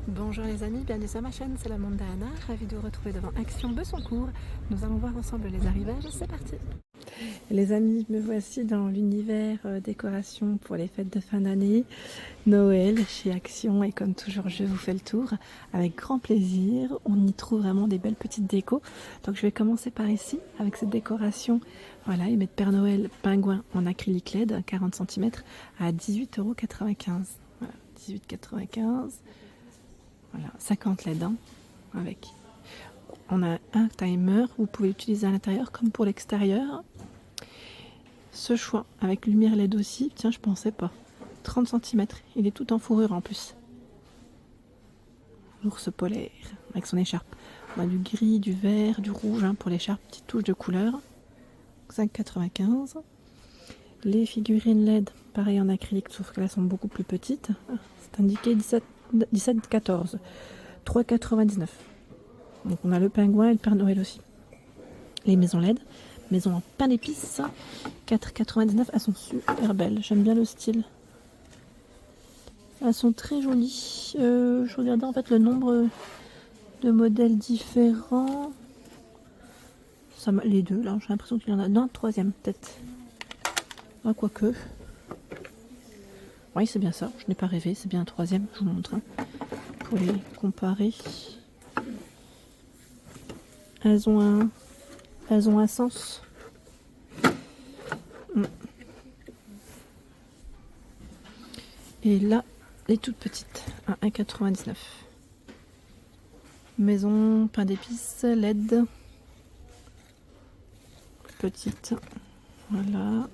Bonjour les amis, bienvenue sur ma chaîne, c'est la Mandana, ravie de vous retrouver devant Action Bessancourt. Nous allons voir ensemble les arrivages, c'est parti. Les amis, me voici dans l'univers décoration pour les fêtes de fin d'année, Noël chez Action, et comme toujours je vous fais le tour avec grand plaisir. On y trouve vraiment des belles petites décos, donc je vais commencer par ici avec cette décoration. Voilà, ils mettent Père Noël pingouin en acrylique LED 40 cm à 18,95 €. Voilà, 18,95 €. Voilà, 50 LED hein, avec. On a un timer, vous pouvez l'utiliser à l'intérieur comme pour l'extérieur. Ce choix avec lumière LED aussi, tiens je pensais pas. 30 cm, il est tout en fourrure en plus. L'ours polaire avec son écharpe. On a du gris, du vert, du rouge hein, pour l'écharpe, petite touche de couleur. 5,95 €. Les figurines LED, pareil en acrylique, sauf que là sont beaucoup plus petites. C'est indiqué 17,14 €. 3,99 €. Donc on a le pingouin et le Père Noël aussi. Les maisons LED, maison en pain d'épices, 4,99 €. Elles sont super belles, j'aime bien le style. Elles sont très jolies. Je regardais en fait le nombre de modèles différents. Les deux là, j'ai l'impression qu'il y en a. Non, troisième peut-être. Ah, quoique. Oui, c'est bien ça, je n'ai pas rêvé, c'est bien un troisième, je vous montre. Hein, pour les comparer. Elles ont un sens. Et là, les toutes petites, à 1,99 €. Maison, pain d'épices, LED. Petite. Voilà.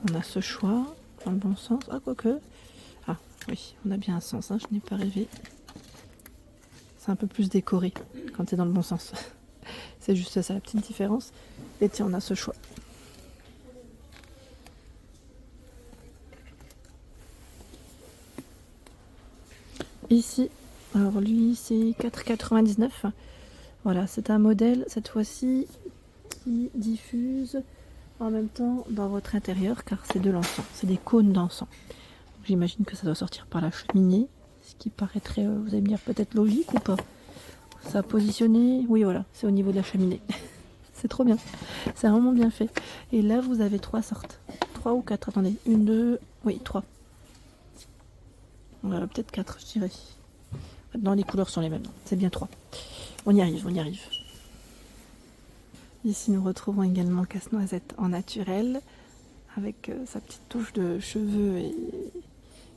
On a ce choix dans le bon sens. Ah, quoique. Ah, oui, on a bien un sens, hein, je n'ai pas rêvé. C'est un peu plus décoré quand c'est dans le bon sens. C'est juste ça la petite différence. Et tiens, on a ce choix. Ici, alors lui c'est 4,99 €. Voilà, c'est un modèle cette fois-ci qui diffuse en même temps dans votre intérieur car c'est de l'encens, c'est des cônes d'encens. J'imagine que ça doit sortir par la cheminée, ce qui paraîtrait, vous allez me dire peut-être logique ou pas. Ça a positionné, oui voilà, c'est au niveau de la cheminée. C'est trop bien, c'est vraiment bien fait. Et là vous avez 3 sortes, 3 ou 4, attendez, 1, 2, oui 3. Voilà, peut-être 4 je dirais. Maintenant les couleurs sont les mêmes, c'est bien 3. On y arrive, on y arrive. Ici nous retrouvons également Casse-Noisette en naturel, avec sa petite touche de cheveux et,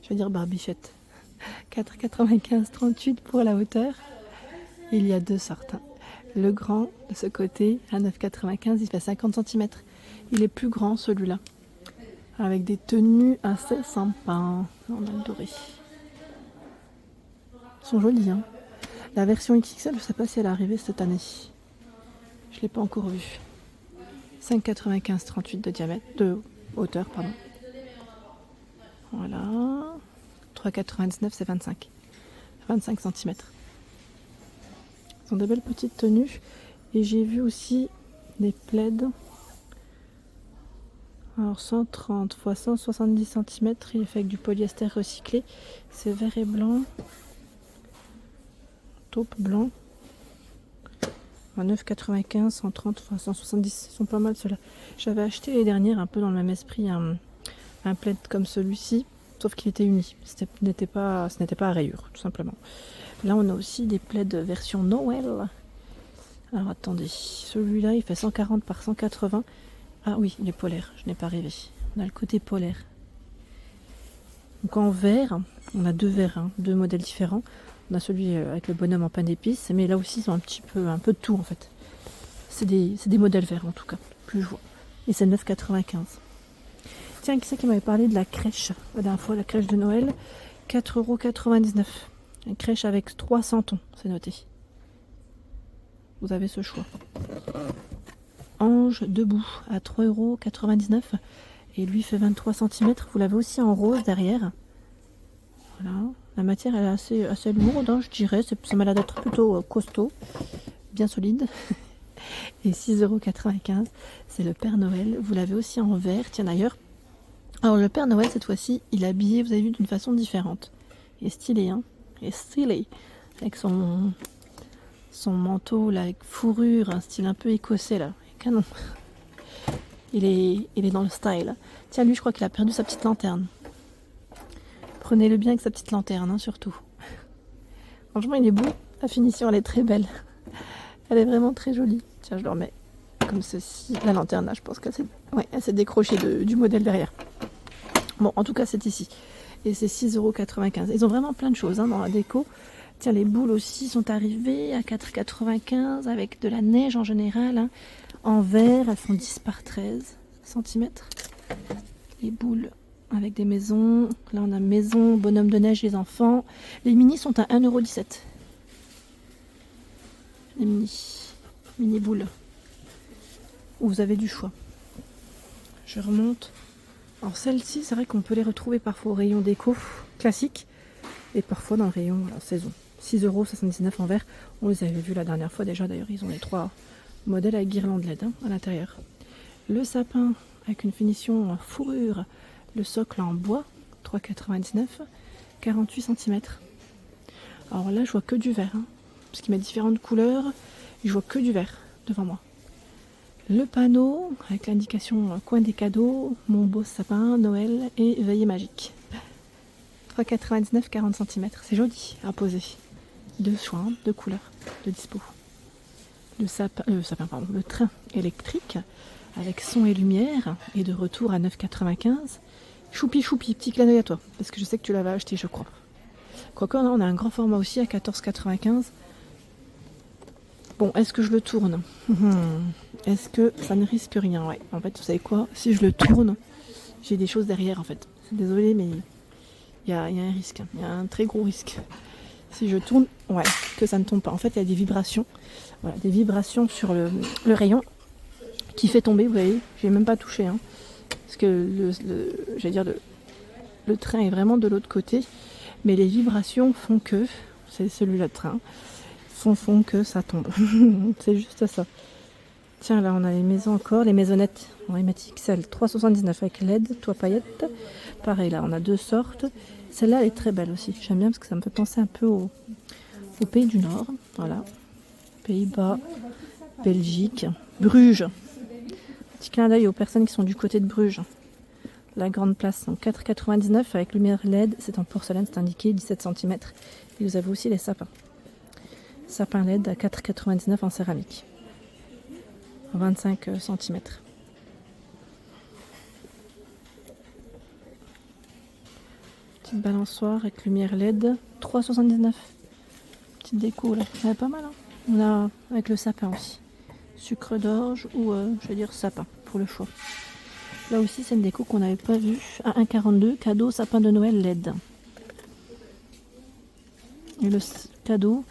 je vais dire barbichette. 4,95 €, 38 pour la hauteur. Il y a deux sortes. Hein. Le grand de ce côté à 9,95 €, il fait 50 cm. Il est plus grand celui-là, avec des tenues assez sympas. On a le doré. Ils sont jolis. Hein. La version XXL, je ne sais pas si elle est arrivée cette année. Je ne l'ai pas encore vue. 5,95 €, 38 de diamètre, de hauteur, pardon. Voilà. 3,99 €, c'est 25 cm. Ce sont de belles petites tenues. Et j'ai vu aussi des plaids. Alors 130 x 170 cm, il est fait avec du polyester recyclé. C'est vert et blanc. Taupe blanc. 9,95 €, 130 x 170. Ils sont pas mal ceux-là. J'avais acheté les dernières un peu dans le même esprit un plaid comme celui-ci. Sauf qu'il était uni. Ce n'était pas à rayures, tout simplement. Là, on a aussi des plaids version Noël. Alors, attendez. Celui-là, il fait 140 par 180. Ah oui, il est polaire. Je n'ai pas rêvé. On a le côté polaire. Donc, en vert, on a deux verts, hein, deux modèles différents. On a celui avec le bonhomme en pain d'épices. Mais là aussi, ils ont un peu de tout, en fait. C'est des modèles verts, en tout cas. Plus je vois. Et c'est 9,95 €. Tiens, qui c'est qui m'avait parlé de la crèche la dernière fois, la crèche de Noël, 4,99 €. Une crèche avec 300 tons, c'est noté. Vous avez ce choix. Ange debout à 3,99 €. Et lui fait 23 cm. Vous l'avez aussi en rose derrière. Voilà. La matière elle est assez lourde, hein, je dirais. Ça m'a l'air d'être plutôt costaud, bien solide. Et 6,95 €. C'est le Père Noël. Vous l'avez aussi en vert. Tiens d'ailleurs. Alors le Père Noël cette fois-ci, il est habillé, vous avez vu, d'une façon différente. Il est stylé, hein. Il est stylé. Avec son manteau là, avec fourrure, un style un peu écossais là. Canon. Il est dans le style. Tiens, lui, je crois qu'il a perdu sa petite lanterne. Prenez-le bien avec sa petite lanterne, hein, surtout. Franchement, il est beau. La finition, elle est très belle. Elle est vraiment très jolie. Tiens, je le remets comme ceci. La lanterne, là, je pense qu'elle s'est décrochée du modèle derrière. Bon, en tout cas, c'est ici. Et c'est 6,95 €. Ils ont vraiment plein de choses hein, dans la déco. Tiens, les boules aussi sont arrivées à 4,95 € avec de la neige en général. Hein. En verre, elles font 10 par 13 cm. Les boules avec des maisons. Là, on a maison, bonhomme de neige, les enfants. Les mini sont à 1,17 €. Les mini boules. Où vous avez du choix. Je remonte. Alors celles-ci, c'est vrai qu'on peut les retrouver parfois au rayon déco classique et parfois dans le rayon saison. 6,79 € en vert. On les avait vus la dernière fois déjà. D'ailleurs, ils ont les 3 modèles avec guirlande LED hein, à l'intérieur. Le sapin avec une finition fourrure. Le socle en bois, 3,99 €, 48 cm. Alors là, je vois que du vert. Hein, parce qu'il met différentes couleurs. Je vois que du vert devant moi. Le panneau avec l'indication coin des cadeaux, mon beau sapin, Noël et veillée magique. 3,99 €, 40 cm. C'est joli à poser. Deux choix, hein, deux couleurs, de dispo. Le train électrique avec son et lumière et de retour à 9,95 €. Choupi, petit clin d'œil à toi, parce que je sais que tu l'avais acheté, je crois. Quoique, on a un grand format aussi à 14,95 €. Bon, est-ce que je le tourne? Est-ce que ça ne risque rien? Ouais, en fait, vous savez quoi? Si je le tourne, j'ai des choses derrière, en fait. Désolée, mais il y a un risque. Il y a un très gros risque. Si je tourne, ouais, que ça ne tombe pas. En fait, il y a des vibrations. Voilà, des vibrations sur le rayon qui fait tomber, vous voyez. J'ai même pas touché, hein. Parce que le train est vraiment de l'autre côté. Mais les vibrations font que, c'est celui-là de train, font que ça tombe. C'est juste ça. Tiens, là, on a les maisons encore. Les maisonnettes, on va mettre XL, 3,79 € avec LED, toit paillettes. Pareil, là, on a deux sortes. Celle-là, elle est très belle aussi. J'aime bien parce que ça me fait penser un peu au pays du Nord. Voilà. Pays-Bas, Belgique, Bruges. Petit clin d'œil aux personnes qui sont du côté de Bruges. La grande place, donc 4,99 € avec lumière LED. C'est en porcelaine, c'est indiqué 17 cm. Et vous avez aussi les sapins. Sapin LED à 4,99 € en céramique. 25 cm. Petite balançoire avec lumière LED. 3,79 €. Petite déco là. Elle est pas mal. Hein, on a avec le sapin aussi. Sucre d'orge ou je vais dire sapin pour le choix. Là aussi c'est une déco qu'on n'avait pas vue. À 1,42 €. Cadeau sapin de Noël LED. Et le cadeau,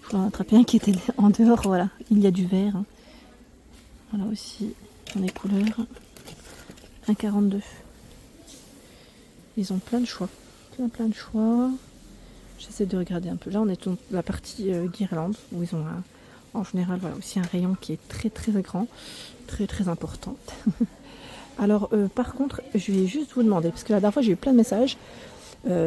je vais en attraper un qui était en dehors. Voilà. Il y a du vert. Hein. Voilà aussi, dans les couleurs. 1,42 €. Ils ont plein de choix. Plein de choix. J'essaie de regarder un peu. Là, on est dans la partie guirlande, où ils ont en général voilà, aussi un rayon qui est très très grand. Très important. Alors, par contre, je vais juste vous demander, parce que la dernière fois, j'ai eu plein de messages.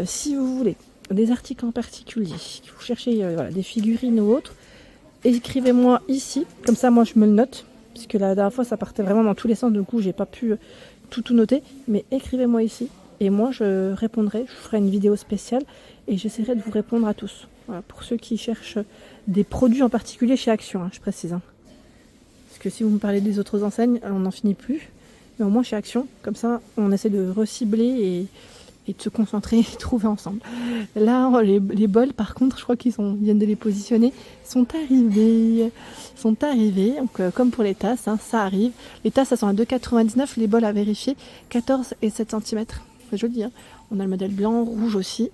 Si vous voulez des articles en particulier, si vous cherchez des figurines ou autres, écrivez-moi ici. Comme ça, moi, je me le note. Parce que la dernière fois, ça partait vraiment dans tous les sens. Du coup, j'ai pas pu tout noter. Mais écrivez-moi ici. Et moi, je répondrai. Je ferai une vidéo spéciale. Et j'essaierai de vous répondre à tous. Voilà, pour ceux qui cherchent des produits en particulier chez Action, hein, je précise. Hein. Parce que si vous me parlez des autres enseignes, on n'en finit plus. Mais au moins chez Action, comme ça, on essaie de recibler et de se concentrer et trouver ensemble. Là, les bols, par contre, je crois qu'ils viennent de les positionner, sont arrivés. Donc, comme pour les tasses, hein, ça arrive. Les tasses, elles sont à 2,99 €. Les bols à vérifier, 14 et 7 cm. C'est joli. Hein. On a le modèle blanc, rouge aussi.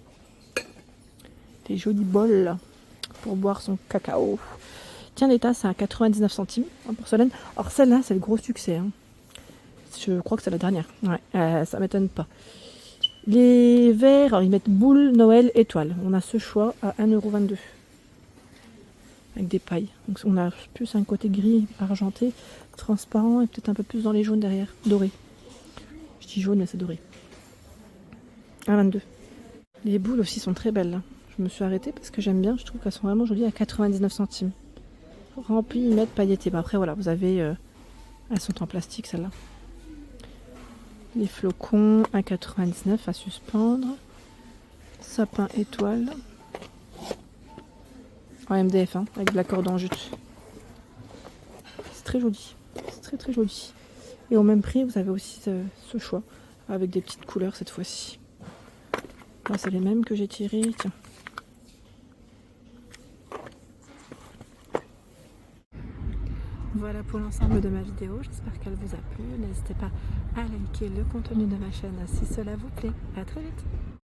Des jolis bols pour boire son cacao. Tiens, les tasses à 99 centimes en porcelaine. Alors, celle-là, c'est le gros succès. Hein. Je crois que c'est la dernière. Ouais, ça m'étonne pas. Les verres, alors ils mettent boule, Noël, étoile. On a ce choix à 1,22 €. Avec des pailles. Donc on a plus un côté gris, argenté, transparent et peut-être un peu plus dans les jaunes derrière. Doré. Je dis jaune mais c'est doré. 1,22 €. Les boules aussi sont très belles. Là. Je je me suis arrêtée parce que j'aime bien, je trouve qu'elles sont vraiment jolies à 99 centimes. Remplies, mettre pailletées. Bah, après voilà, vous avez... elles sont en plastique celles-là. Les flocons à 99 à suspendre. Sapin étoile. En MDF, hein, avec de la corde en jute. C'est très joli. C'est très très joli. Et au même prix, vous avez aussi ce choix. Avec des petites couleurs cette fois-ci. Là, c'est les mêmes que j'ai tirés. Tiens. Voilà pour l'ensemble de ma vidéo. J'espère qu'elle vous a plu. N'hésitez pas à liker le contenu de ma chaîne si cela vous plaît. À très vite.